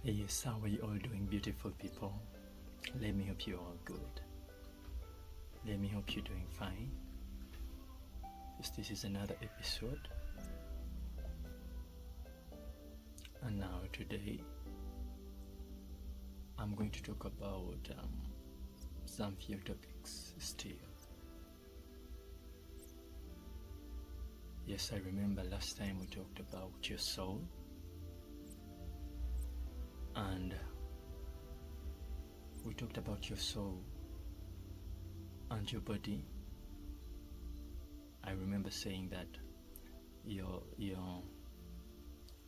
Yes, how are you all doing, beautiful people? Let me hope you're all good. Let me hope you're doing fine. Yes, this is another episode. And now today, I'm going to talk about some few topics still. Yes, I remember last time we talked about your soul. And we talked about your soul and your body. I remember saying that your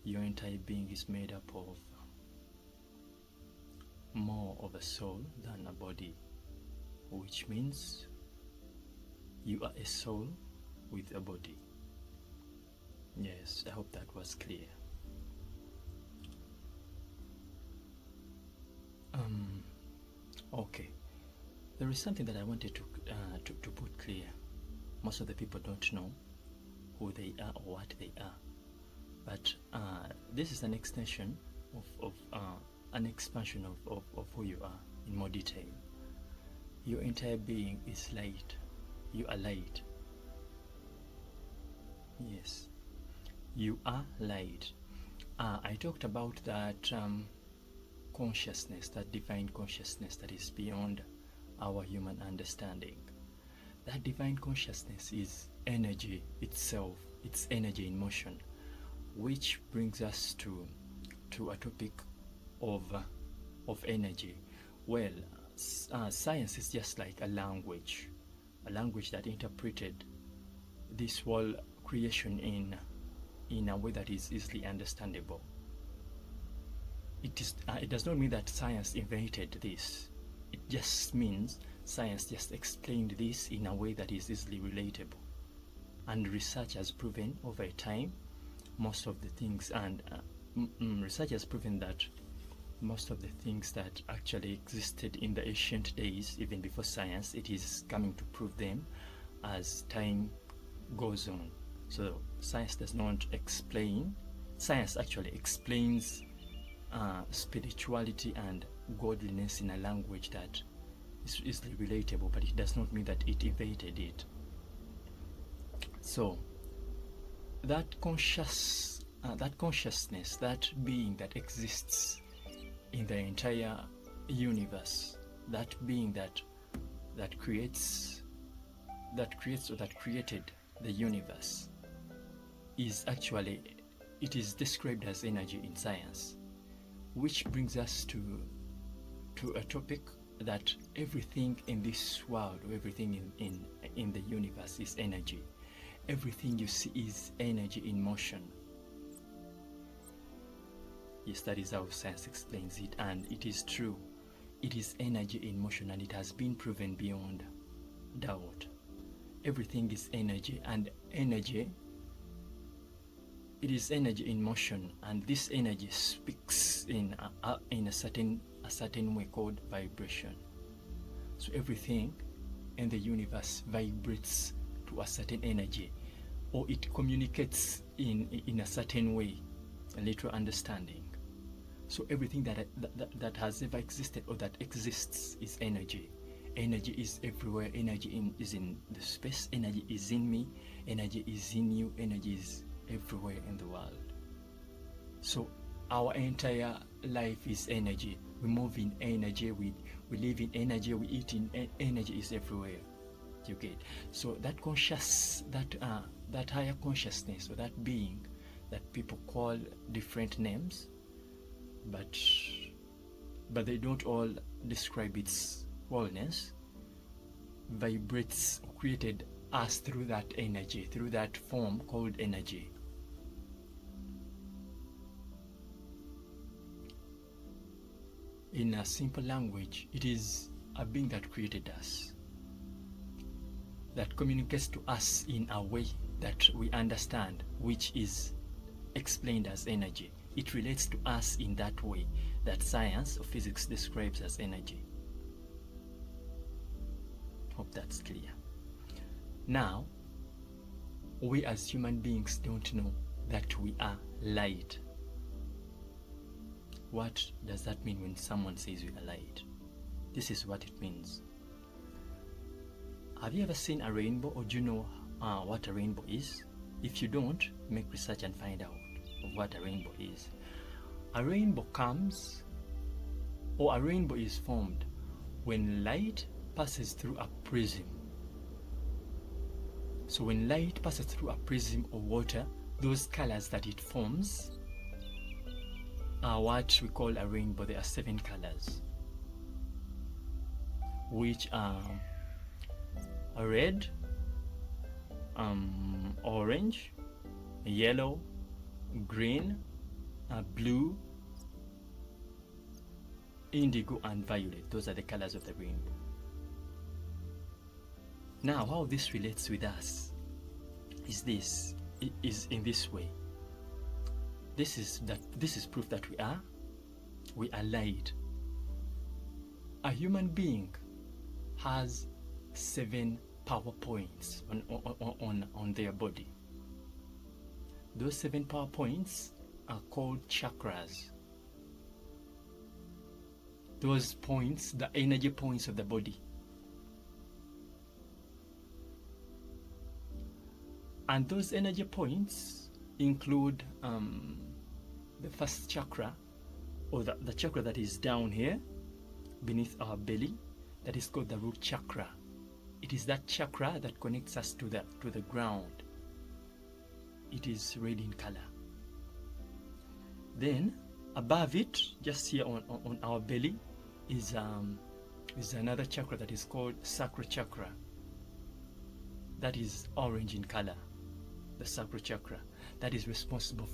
entire being is made up of more of a soul than a body, which means you are a soul with a body. Yes, I hope that was clear. Okay, there is something that I wanted to put clear. Most of the people don't know who they are or what they are, but this is an extension of an expansion of who you are in more detail. Your entire being is light. You are light. Yes, you are light. I talked about that consciousness, that divine consciousness that is beyond our human understanding. That divine consciousness is energy itself. It's energy in motion, which brings us to a topic of energy. Well, science is just like a language that interpreted this whole creation in a way that is easily understandable. It does not mean that science invented this. It just means science just explained this in a way that is easily relatable. And research has proven over time most of the things, and research has proven that most of the things that actually existed in the ancient days, even before science, it is coming to prove them as time goes on. So science does not explain. Science actually explains spirituality and godliness in a language that is easily relatable, but it does not mean that it evaded it. So that consciousness, that being that exists in the entire universe, that being that created the universe, is actually, it is described as energy in science, which brings us to a topic that everything in this world, or everything in the universe is energy. Everything you see is energy in motion. Yes, that is how science explains it, and it is true. It is energy in motion, and it has been proven beyond doubt. Everything is energy, and energy, it is energy in motion, and this energy speaks in a certain way called vibration. So everything in the universe vibrates to a certain energy, or it communicates in a certain way, a literal understanding. So everything that has ever existed or that exists is energy. Energy is everywhere. Energy is in the space. Energy is in me. Energy is in you. Energy is everywhere in the world. So our entire life is energy. We move in energy. We live in energy. We eat in energy. Is everywhere. You get? So that that higher consciousness, or that being that people call different names, but they don't all describe its wholeness, vibrates, created us through that energy, through that form called energy. In a simple language, it is a being that created us, that communicates to us in a way that we understand, which is explained as energy. It relates to us in that way that science or physics describes as energy. Hope that's clear. Now, we as human beings don't know that we are light. What does that mean when someone says we are light? This is what it means. Have you ever seen a rainbow, or do you know what a rainbow is? If you don't, make research and find out of what a rainbow is. A rainbow comes, or a rainbow is formed when light passes through a prism. So when light passes through a prism or water, those colors that it forms are what we call a rainbow. There are 7 colors, which are red, orange, yellow, green, blue, indigo, and violet. Those are the colors of the rainbow. Now, how this relates with us is in this way. This is proof that we are light. A human being has 7 power points on their body. Those 7 power points are called chakras. Those points, the energy points of the body. And those energy points include the first chakra, or the chakra that is down here beneath our belly, that is called the root chakra. It is that chakra that connects us to the ground. It is red in color. Then above it, just here on our belly, is another chakra that is called sacral chakra. That is orange in color. The sacral chakra that is responsible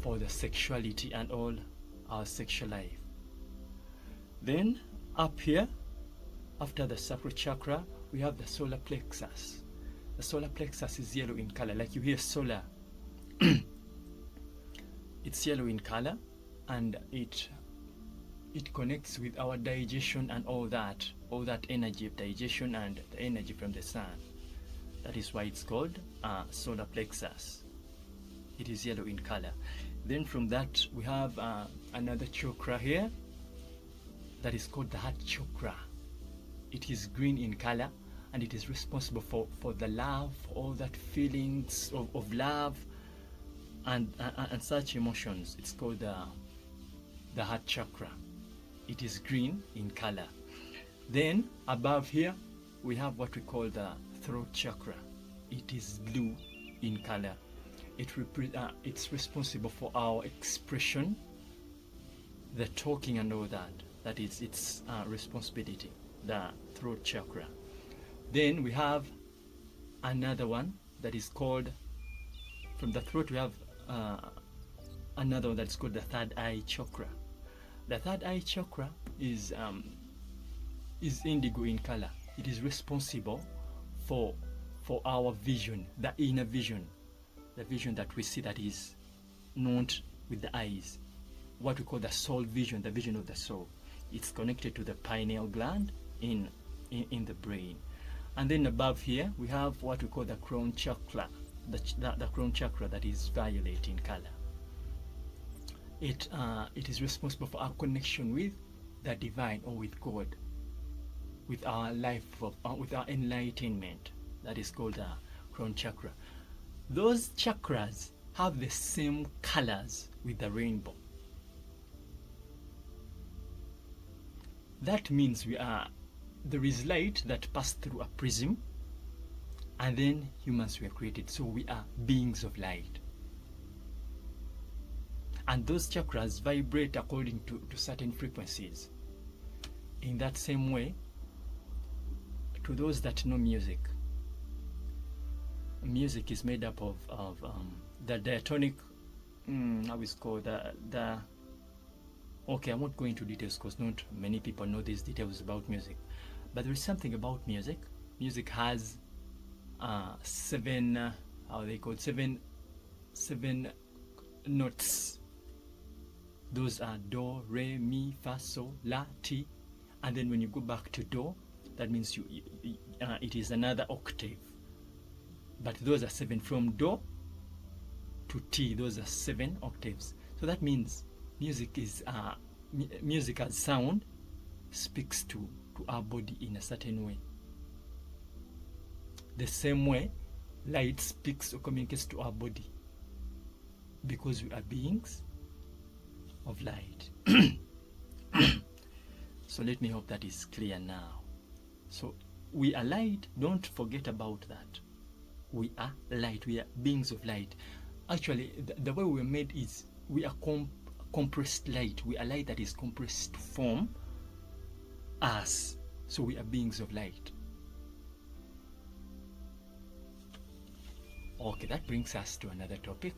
for the sexuality and all our sexual life. Then up here, after the sacral chakra, we have the solar plexus. The solar plexus is yellow in color, like you hear solar. It's yellow in color, and it connects with our digestion and all that energy of digestion and the energy from the sun. That is why it's called solar plexus. It is yellow in color. Then from that we have another chakra here that is called the heart chakra. It is green in color, and it is responsible for the love, all that feelings of love and such emotions. It's called the heart chakra. It is green in color. Then above here we have what we call the throat chakra. It is blue in color. It's responsible for our expression, the talking and all that. That is its responsibility, the throat chakra. Then we have another one that is called, from the throat we have another one that's called the third eye chakra. The third eye chakra is indigo in color. It is responsible for our vision, the inner vision, the vision that we see that is not with the eyes, what we call the soul vision, the vision of the soul. It's connected to the pineal gland in the brain. And then above here we have what we call the crown chakra, the crown chakra that is violet in color. It is responsible for our connection with the divine, or with God, with our life, with our enlightenment. That is called the crown chakra. Those chakras have the same colors with the rainbow. That means there is light that passed through a prism, and then humans were created. So we are beings of light. And those chakras vibrate according to certain frequencies. In that same way, to those that know music is made up of the diatonic, how is called the okay, I'm not going into details because not many people know these details about music, but there is something about music. Music has 7 notes. Those are do, re, mi, fa, sol, la, ti, and then when you go back to do, that means it is another octave. But those are 7 from do to ti. Those are 7 octaves. So that means music is music as sound speaks to our body in a certain way. The same way light speaks or communicates to our body, because we are beings of light. So let me hope that is clear now. So we are light, don't forget about that. We are light, we are beings of light. Actually, the way we are made is we are compressed light. We are light that is compressed to form us. So we are beings of light. Okay, that brings us to another topic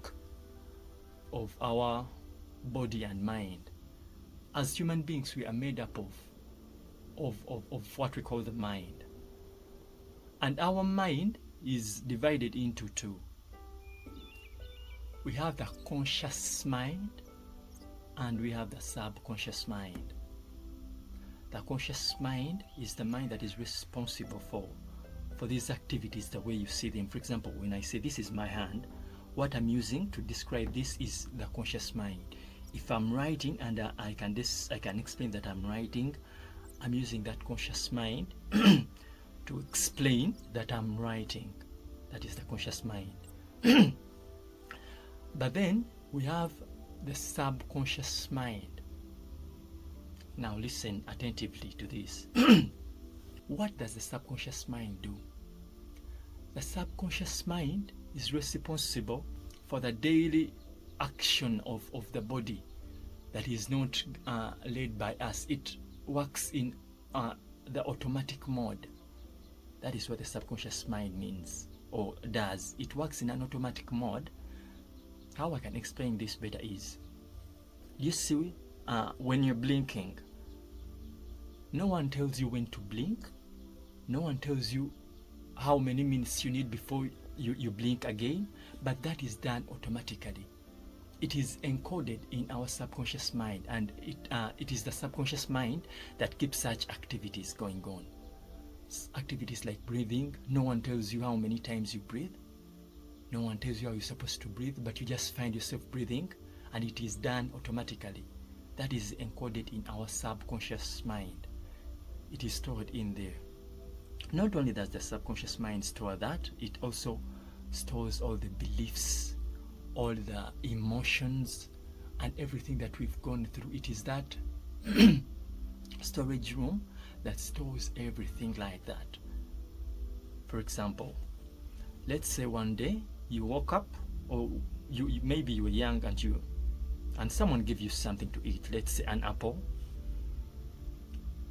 of our body and mind. As human beings, we are made up of what we call the mind. And our mind is divided into two. We have the conscious mind and we have the subconscious mind. The conscious mind is the mind that is responsible for these activities the way you see them. For example, when I say this is my hand, what I'm using to describe this is the conscious mind. If I'm writing and I can explain that I'm writing, I'm using that conscious mind to explain that I'm writing. That is the conscious mind. But then we have the subconscious mind. Now listen attentively to this. What does the subconscious mind do? The subconscious mind is responsible for the daily action of the body that is not led by us. It works in the automatic mode. That is what the subconscious mind means or does. It works in an automatic mode. How I can explain this better is, you see, when you're blinking, no one tells you when to blink. No one tells you how many minutes you need before you blink again, but that is done automatically. It is encoded in our subconscious mind, and it is the subconscious mind that keeps such activities going on. Activities like breathing, no one tells you how many times you breathe. No one tells you how you're supposed to breathe, but you just find yourself breathing, and it is done automatically. That is encoded in our subconscious mind. It is stored in there. Not only does the subconscious mind store that, it also stores all the beliefs, all the emotions, and everything that we've gone through. It is that storage room that stores everything like that. For example, let's say one day you woke up, or maybe you were young and someone gave you something to eat, let's say an apple.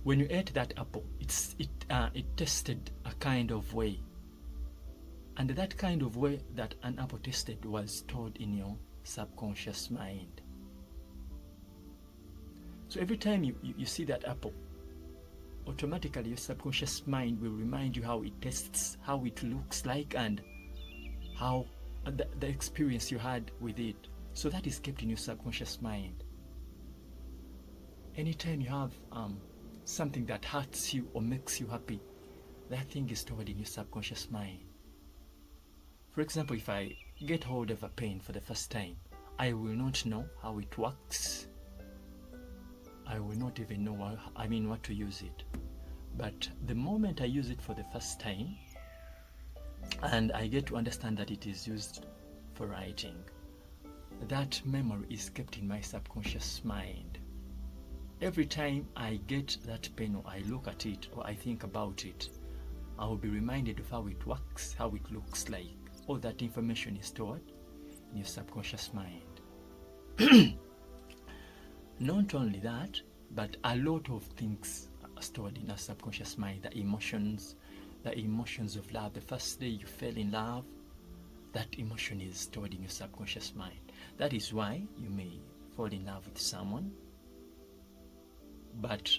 When you ate that apple, it tasted a kind of way, and that kind of way that an apple tasted was stored in your subconscious mind. So every time you see that apple, automatically your subconscious mind will remind you how it tastes, how it looks like, and how the experience you had with it. So that is kept in your subconscious mind. Anytime you have something that hurts you or makes you happy, that thing is stored in your subconscious mind. For example, if I get hold of a pen for the first time, I will not know how it works. I will not even know what to use it. But the moment I use it for the first time, and I get to understand that it is used for writing, that memory is kept in my subconscious mind. Every time I get that pen, or I look at it, or I think about it, I will be reminded of how it works, how it looks like. All that information is stored in your subconscious mind. Not only that, but a lot of things are stored in our subconscious mind. The emotions of love. The first day you fell in love, that emotion is stored in your subconscious mind. That is why you may fall in love with someone, but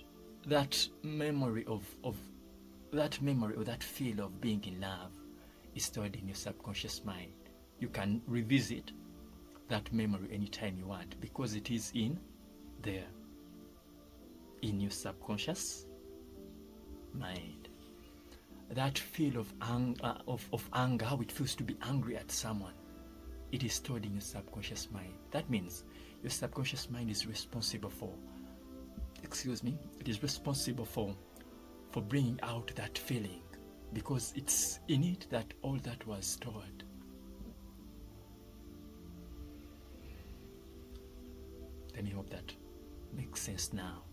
that memory of that feel of being in love is stored in your subconscious mind. You can revisit that memory anytime you want, because it is in there, in your subconscious mind. That feel of anger, how it feels to be angry at someone, it is stored in your subconscious mind. That means your subconscious mind is responsible for, it is responsible for bringing out that feeling, because it's in it that all that was stored. Let me hope that makes sense now.